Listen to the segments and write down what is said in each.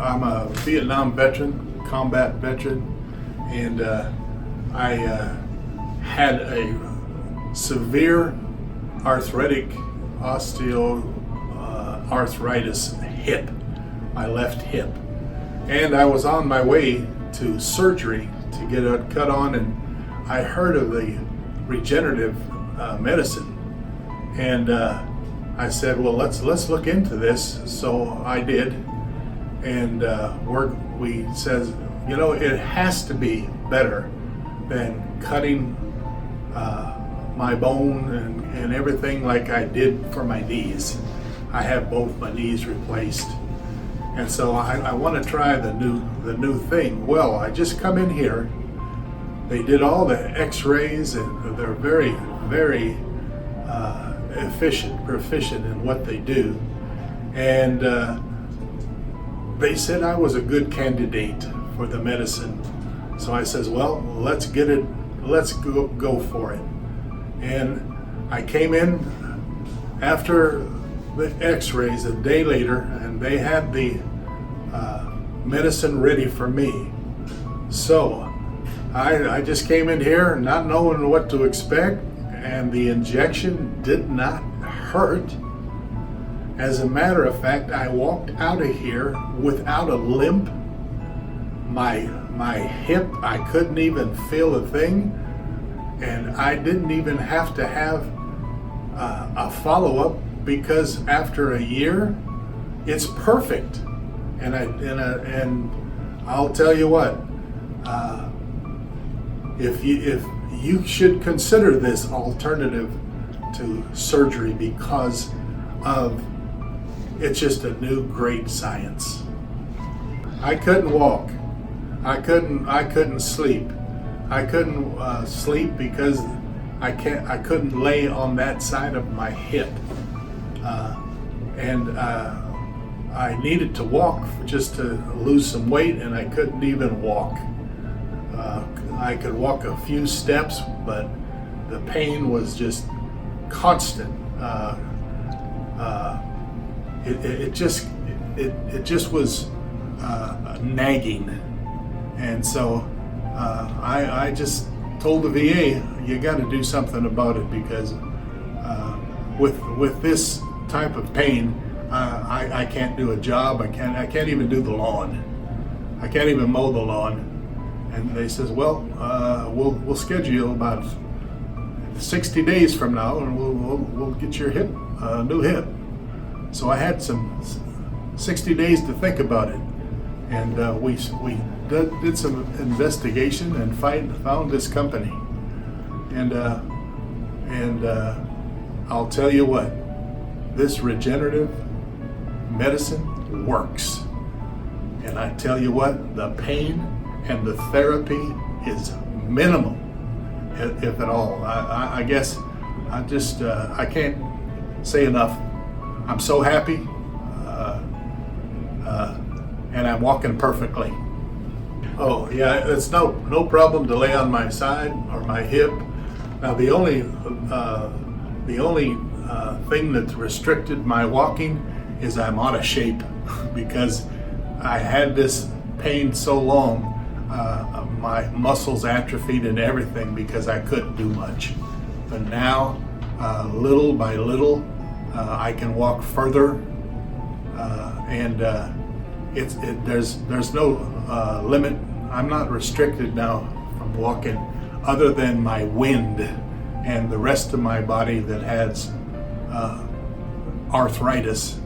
I'm a Vietnam veteran, combat veteran, and I had a severe arthritic osteoarthritis hip, my left hip. And I was on my way to surgery to get it cut on, and I heard of the regenerative medicine. And I said, well, let's look into this. So I did, and we says, you know, it has to be better than cutting my bone and everything like I did for my knees. I have both my knees replaced, and so I want to try the new thing. Well, I just come in here. They did all the X-rays, and they're very, very proficient in what they do, and they said I was a good candidate for the medicine. So I says, well, let's get it. Let's go for it. And I came in after the X-rays a day later, and they had the medicine ready for me. So I just came in here not knowing what to expect, and the injection did not hurt. As a matter of fact, I walked out of here without a limp. My hip, I couldn't even feel a thing, and I didn't even have to have a follow-up, because after a year, it's perfect. And I'll tell you what, if you should consider this alternative to surgery, because of it's just a new great science. I couldn't walk. I couldn't sleep. I couldn't sleep because I couldn't lay on that side of my hip, and I needed to walk just to lose some weight, and I couldn't even walk. I could walk a few steps, but the pain was just constant. It just was nagging. And so I just told the VA, you got to do something about it, because with this type of pain, I can't do a job. I can't even do the lawn. I can't even mow the lawn. And they says, well, we'll schedule you about 60 days from now, and we'll get your hip, new hip. So I had some 60 days to think about it, and we did some investigation and found this company, and I'll tell you what, this regenerative medicine works, and I tell you what, the pain and the therapy is minimal, if at all. I guess I can't say enough. I'm so happy, and I'm walking perfectly. Oh yeah, it's no problem to lay on my side or my hip. Now the only thing that's restricted my walking is I'm out of shape because I had this pain so long. My muscles atrophied and everything because I couldn't do much. But now, little by little, I can walk further, and there's no limit. I'm not restricted now from walking, other than my wind and the rest of my body that has arthritis.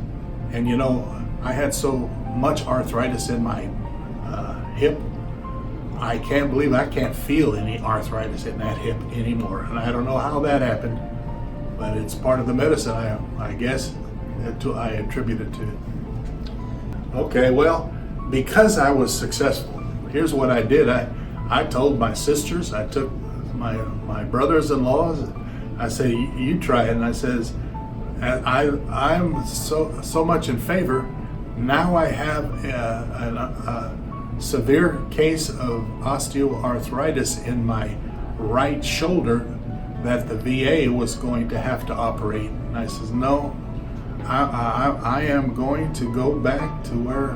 And you know, I had so much arthritis in my hip. I can't believe I can't feel any arthritis in that hip anymore, and I don't know how that happened, but it's part of the medicine, I guess, I attribute it to. Okay, well, because I was successful, here's what I did. I told my sisters, I took my brothers-in-laws, I said, you try it, and I says, I'm so much in favor. Now I have a severe case of osteoarthritis in my right shoulder that the VA was going to have to operate. And I says, no, I am going to go back to where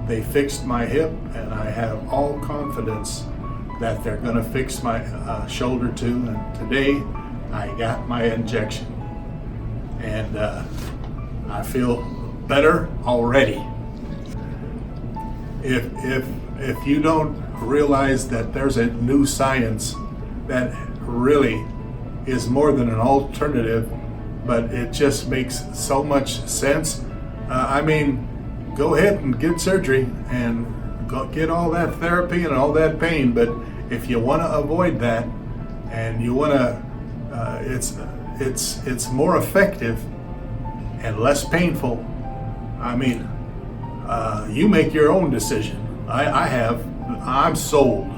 They fixed my hip, and I have all confidence that they're going to fix my shoulder too. And today I got my injection, and I feel better already. If you don't realize that there's a new science that really is more than an alternative, but it just makes so much sense. Go ahead and get surgery and go get all that therapy and all that pain. But if you want to avoid that, and you want to, it's more effective and less painful. You make your own decision. I'm sold.